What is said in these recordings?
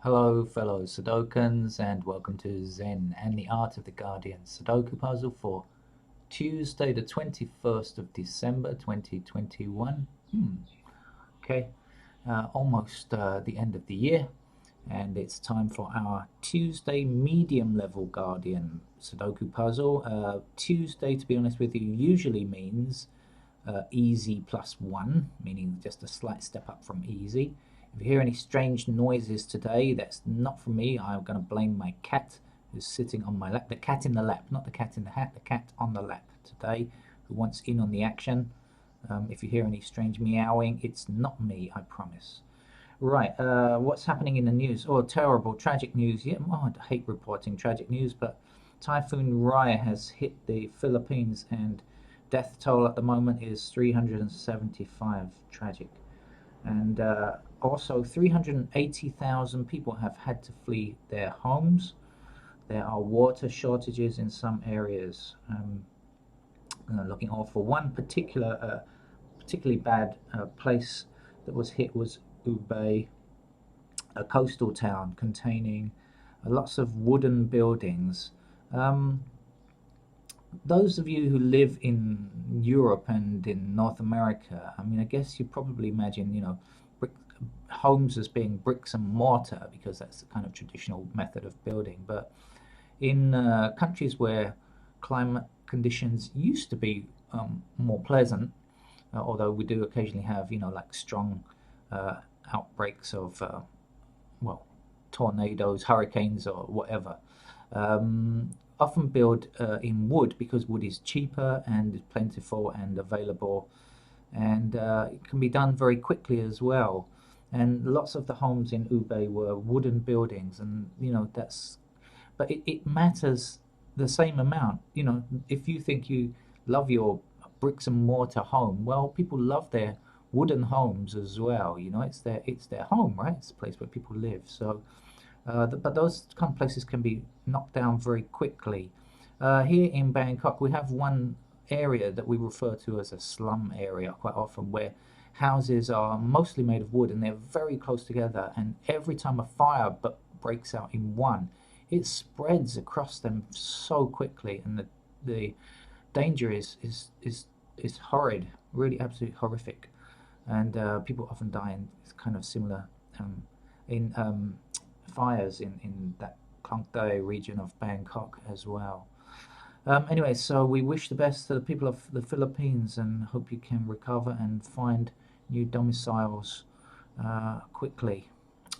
Hello, fellow Sudokans, and welcome to Zen and the Art of the Guardian Sudoku puzzle for Tuesday, the 21st of December 2021. Okay, almost the end of the year, and it's time for our Tuesday medium level Guardian Sudoku puzzle. Tuesday, to be honest with you, usually means easy plus one, meaning just a slight step up from easy. If you hear any strange noises today, that's not from me. I'm going to blame my cat who's sitting on my lap. The cat in the lap, not the cat in the hat, the cat on the lap today who wants in on the action. If you hear any strange meowing, it's not me, I promise. Right, what's happening in the news? Oh, terrible, tragic news. Yeah, oh, I hate reporting tragic news, but Typhoon Rai has hit the Philippines and death toll at the moment is 375. Tragic. And also, 380,000 people have had to flee their homes. There are water shortages in some areas. Looking awful. One particularly bad place that was hit was Ubay, a coastal town containing lots of wooden buildings. Um, those of you who live in Europe and in North America, I mean, I guess you probably imagine, brick, homes as being bricks and mortar because that's the kind of traditional method of building. But in countries where climate conditions used to be more pleasant, although we do occasionally have, like strong uh, outbreaks of, well, tornadoes, hurricanes, or whatever. Um, Often build in wood because wood is cheaper and is plentiful and available, and it can be done very quickly as well. And lots of the homes in Ube were wooden buildings, and but it matters the same amount. If you think you love your bricks and mortar home, well, people love their wooden homes as well. It's their home, right? It's a place where people live. So but those kind of places can be knocked down very quickly. Here in Bangkok, we have one area that we refer to as a slum area quite often, where houses are mostly made of wood and they're very close together. And every time a fire breaks out in one, it spreads across them so quickly, and the danger is horrid, really absolutely horrific, and people often die in kind of similar in fires in that Klong Tae region of Bangkok as well. Anyway, so we wish the best to the people of the Philippines and hope you can recover and find new domiciles quickly.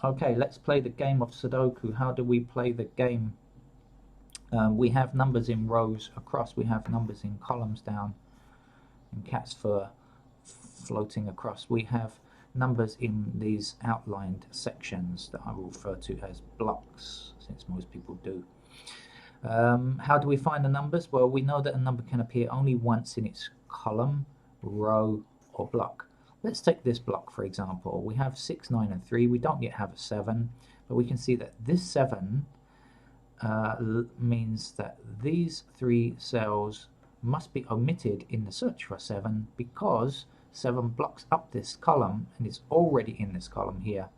Okay, let's play the game of Sudoku. How do we play the game? We have numbers in rows across, we have numbers in columns down, and cat's fur floating across. We have numbers in these outlined sections that I will refer to as blocks, since most people do. How do we find the numbers? Well, we know that a number can appear only once in its column, row, or block. Let's take this block, for example. We have 6, 9, and 3. We don't yet have a 7, but we can see that this 7 means that these 3 cells must be omitted in the search for 7 because 7 blocks up this column and is already in this column here.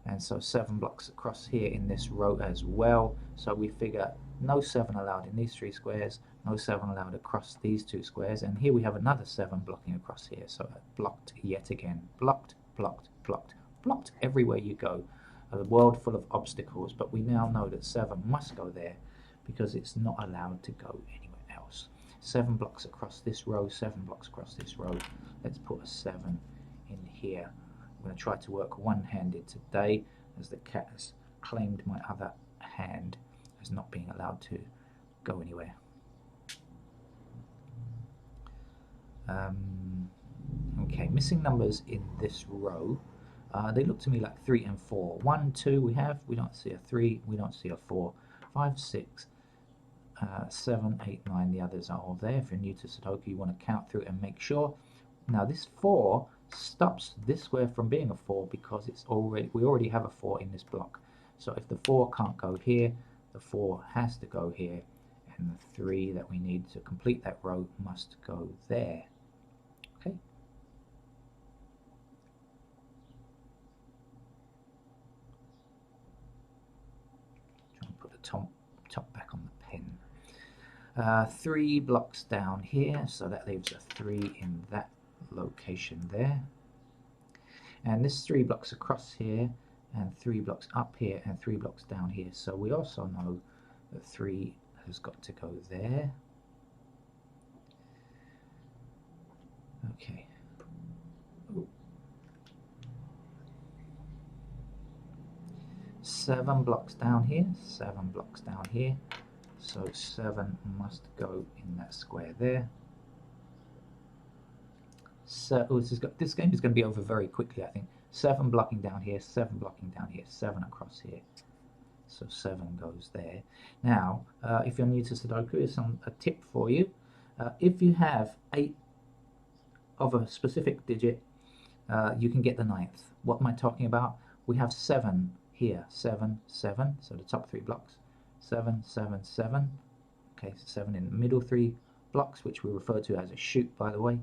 And so 7 blocks across here in this row as well. So we figure no 7 allowed in these 3 squares, no 7 allowed across these 2 squares. And here we have another 7 blocking across here. So blocked yet again. Blocked, blocked, blocked, blocked everywhere you go. A world full of obstacles, but we now know that 7 must go there because it's not allowed to go anywhere else. 7 blocks across this row, 7 blocks across this row. Let's put a 7 in here. I'm going to try to work one-handed today, as the cat has claimed my other hand as not being allowed to go anywhere. Okay, missing numbers in this row. They look to me like 3 and 4. 1, 2 we don't see a 3, we don't see a 4. 5, 6, 7, 8, 9, the others are all there. If you're new to Sudoku, you want to count through and make sure. Now this 4 stops this square from being a 4 because we already have a 4 in this block. So if the 4 can't go here, the 4 has to go here, and the 3 that we need to complete that row must go there. Okay. top back on the pen. 3 blocks down here, so that leaves a 3 in that location there. And this 3 blocks across here, and 3 blocks up here, and 3 blocks down here. So we also know that 3 has got to go there. Okay. Ooh. 7 blocks down here, 7 blocks down here. So 7 must go in that square there. So this game is going to be over very quickly, I think. 7 blocking down here, 7 blocking down here, 7 across here. So 7 goes there. Now, if you're new to Sudoku, here's a tip for you. If you have 8 of a specific digit, you can get the 9th. What am I talking about? We have 7 here, 7, 7, so the top 3 blocks. 7, 7, 7. Okay, so 7 in the middle 3 blocks, which we refer to as a shoot, by the way.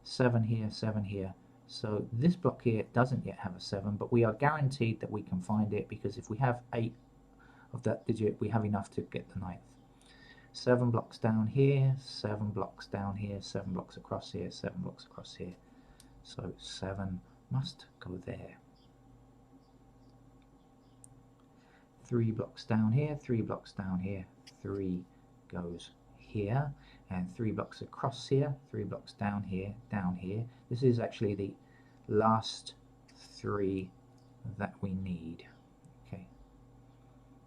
7 here, 7 here. So this block here doesn't yet have a 7, but we are guaranteed that we can find it, because if we have 8 of that digit, we have enough to get the 9th. 7 blocks down here, 7 blocks down here, 7 blocks across here, 7 blocks across here. So 7 must go there. 3 blocks down here, 3 blocks down here, 3 goes here, and 3 blocks across here, 3 blocks down here, down here. This is actually the last 3 that we need. Okay,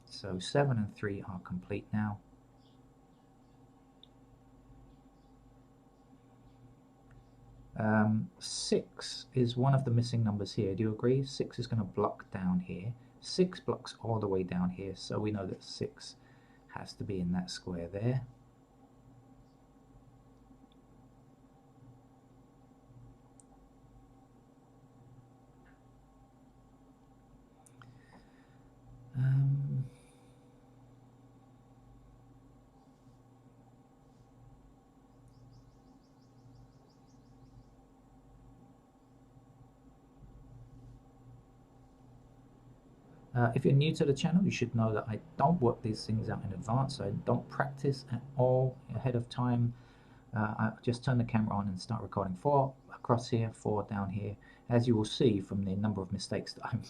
so 7 and 3 are complete now. Um, 6 is one of the missing numbers here. Do you agree? 6 is going to block down here. 6 blocks all the way down here, so we know that 6 has to be in that square there. If you're new to the channel, you should know that I don't work these things out in advance. I don't practice at all ahead of time. I just turn the camera on and start recording. 4 across here, 4 down here, as you will see from the number of mistakes that I'm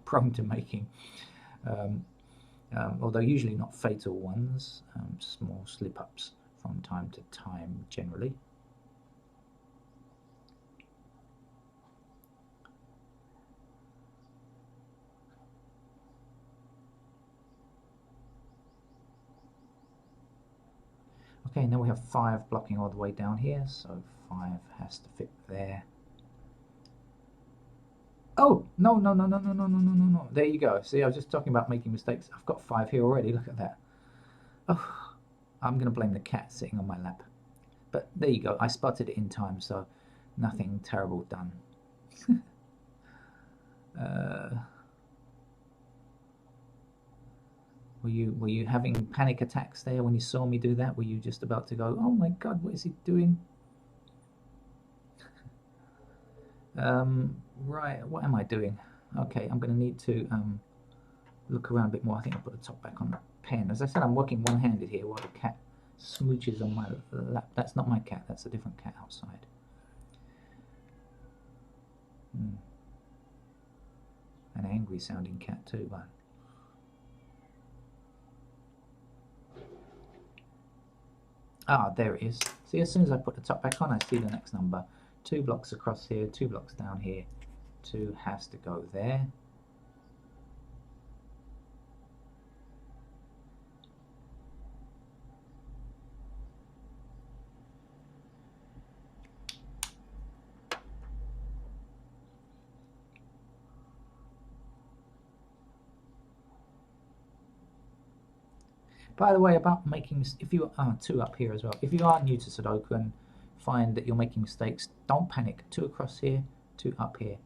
prone to making. Although usually not fatal ones, small slip-ups from time to time generally. Okay, now we have 5 blocking all the way down here, so 5 has to fit there. Oh, no. There you go. See, I was just talking about making mistakes. I've got 5 here already. Look at that. Oh, I'm going to blame the cat sitting on my lap. But there you go. I spotted it in time, so nothing terrible done. Were you having panic attacks there when you saw me do that? Were you just about to go, oh my God, what is he doing? Right, what am I doing? Okay, I'm going to need to look around a bit more. I think I'll put the top back on the pen. As I said, I'm working one-handed here while the cat smooches on my lap. That's not my cat, that's a different cat outside. An angry sounding cat too, but... Ah, there it is. See, as soon as I put the top back on, I see the next number. 2 blocks across here, 2 blocks down here. 2 has to go there. By the way, about making, if you are 2 up here as well, if you are new to Sudoku and find that you're making mistakes, don't panic. 2 across here, 2 up here.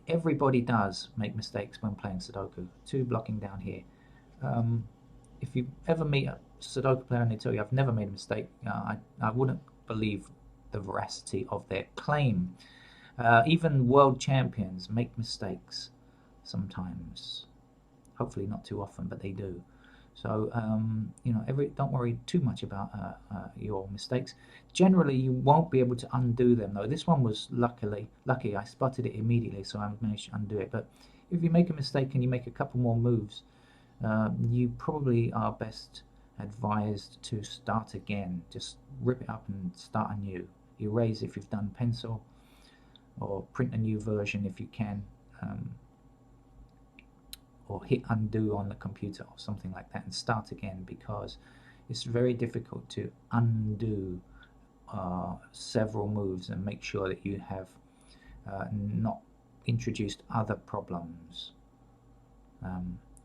Everybody does make mistakes when playing Sudoku. 2 blocking down here. If you ever meet a Sudoku player and they tell you I've never made a mistake, I wouldn't believe the veracity of their claim. Even world champions make mistakes sometimes. Hopefully not too often, but they do. So you know, don't worry too much about your mistakes. Generally, you won't be able to undo them though. This one was lucky. I spotted it immediately, so I managed to undo it. But if you make a mistake and you make a couple more moves, you probably are best advised to start again. Just rip it up and start anew. Erase if you've done pencil, or print a new version if you can. Or hit undo on the computer or something like that and start again, because it's very difficult to undo several moves and make sure that you have not introduced other problems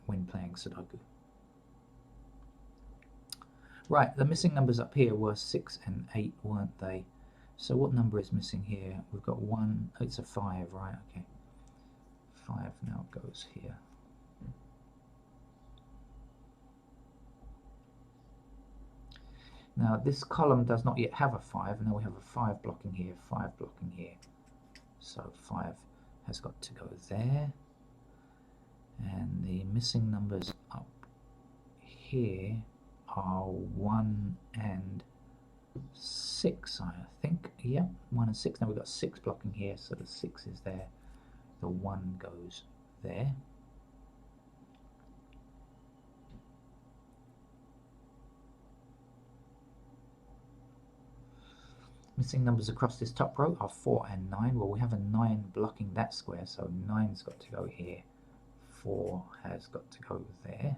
when playing Sudoku. Right, the missing numbers up here were 6 and 8, weren't they? So what number is missing here? We've got 1, it's a 5, right? Okay. 5 now goes here. Now this column does not yet have a 5, now we have a 5 blocking here, 5 blocking here. So 5 has got to go there. And the missing numbers up here are 1 and 6, I think. Yep, 1 and 6. Now we've got 6 blocking here, so the 6 is there. The 1 goes there. Missing numbers across this top row are 4 and 9. Well, we have a 9 blocking that square, so 9's got to go here. 4 has got to go there.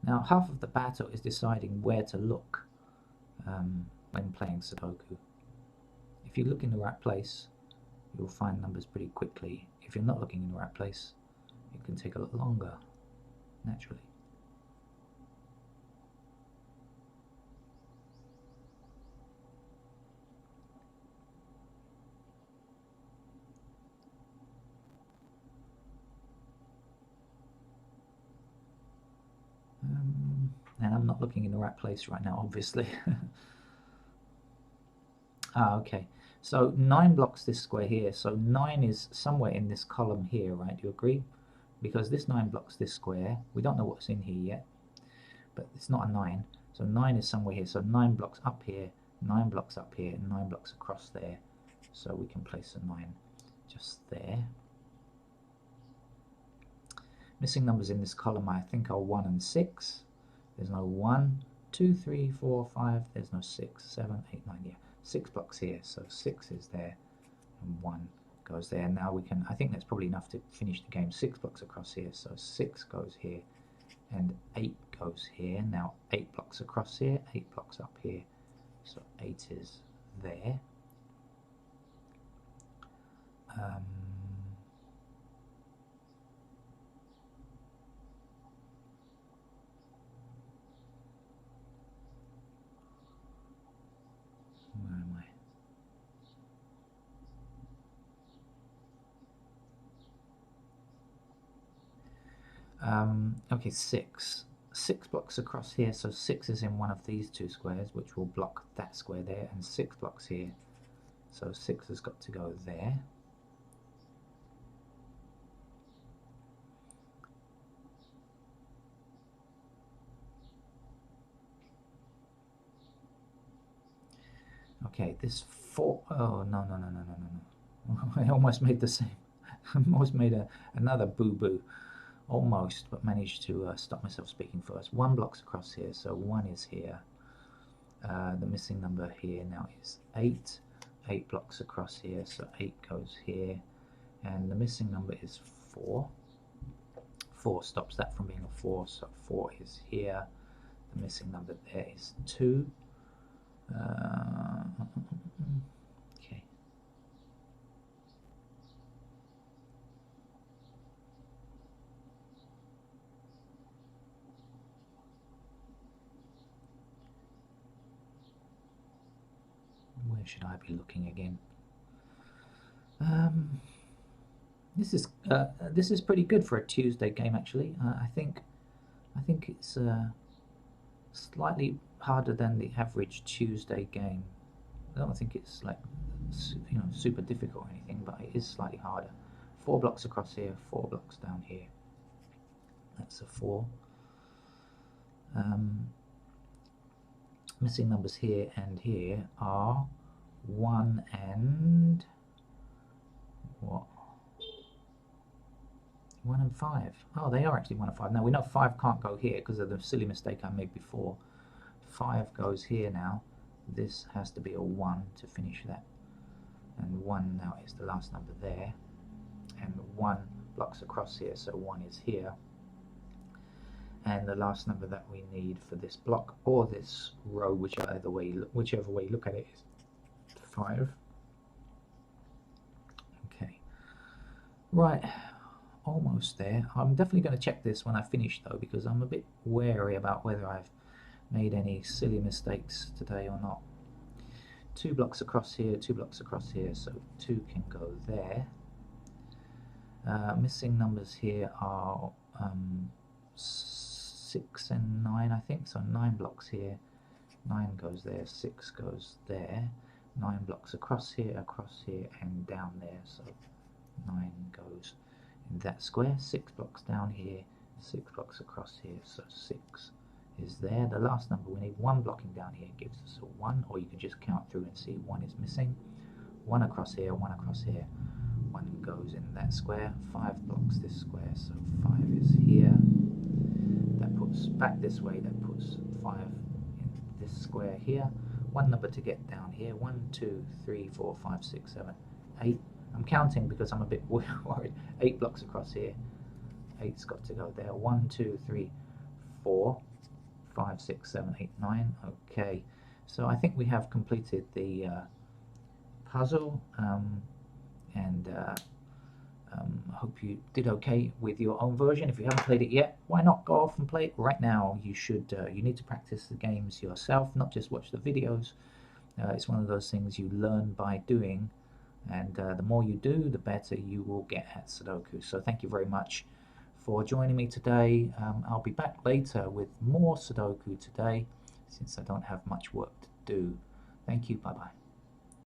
Now, half of the battle is deciding where to look when playing Sudoku. If you look in the right place, you'll find numbers pretty quickly. If you're not looking in the right place, it can take a lot longer, naturally. And I'm not looking in the right place right now, obviously. Okay. So 9 blocks this square here. So 9 is somewhere in this column here, right? Do you agree? Because this 9 blocks this square. We don't know what's in here yet, but it's not a 9. So 9 is somewhere here. So 9 blocks up here, 9 blocks up here, and 9 blocks across there. So we can place a 9 just there. Missing numbers in this column, I think, are 1 and 6. There's no 1, 2, 3, 4, 5. There's no 6, 7, 8, 9. Yeah, 6 blocks here. So 6 is there, and 1 goes there. Now we can, I think that's probably enough to finish the game. 6 blocks across here. So 6 goes here, and 8 goes here. Now 8 blocks across here, 8 blocks up here. So 8 is there. Where am I? Okay, 6. 6 blocks across here, so 6 is in one of these two squares, which will block that square there, and 6 blocks here. So 6 has got to go there. Okay, this 4, oh, no. I almost made the same. I almost made another boo-boo. Almost, but managed to stop myself speaking first. 1 blocks across here, so 1 is here. The missing number here now is 8. 8 blocks across here, so 8 goes here. And the missing number is 4. 4 stops that from being a 4, so 4 is here. The missing number there is 2. Okay. Where should I be looking again? This is pretty good for a Tuesday game, actually. I think it's slightly harder than the average Tuesday game. I don't think it's like super difficult or anything, but it is slightly harder. 4 blocks across here, 4 blocks down here. That's a 4. Missing numbers here and here are 1 and what? 1 and 5. Oh, they are actually 1 and 5. Now we know 5 can't go here because of the silly mistake I made before. 5 goes here now. This has to be a 1 to finish that. And 1 now is the last number there. And 1 blocks across here, so 1 is here. And the last number that we need for this block or this row, whichever way you look at it, is 5. Okay. Right. Almost there. I'm definitely going to check this when I finish though, because I'm a bit wary about whether I've made any silly mistakes today or not. 2 blocks across here, 2 blocks across here, so 2 can go there. Missing numbers here are 6 and 9, I think, so 9 blocks here, 9 goes there, 6 goes there, 9 blocks across here, and down there, so 9 goes in that square, 6 blocks down here, 6 blocks across here, so 6 is there. The last number, we need 1 blocking down here, gives us a 1, or you can just count through and see 1 is missing. 1 across here, 1 across here, 1 goes in that square, 5 blocks this square, so 5 is here. That puts back this way, that puts 5 in this square here. 1 number to get down here, 1, 2, 3, 4, 5, 6, 7, 8. I'm counting because I'm a bit worried. 8 blocks across here. 8's got to go there. 1, 2, 3, 4, 5, 6, 7, 8, 9. Okay, so I think we have completed the puzzle, and I hope you did okay with your own version. If you haven't played it yet, why not go off and play it right now? You should. You need to practice the games yourself, not just watch the videos. It's one of those things you learn by doing. And the more you do, the better you will get at Sudoku. So thank you very much for joining me today. I'll be back later with more Sudoku today, since I don't have much work to do. Thank you. Bye-bye.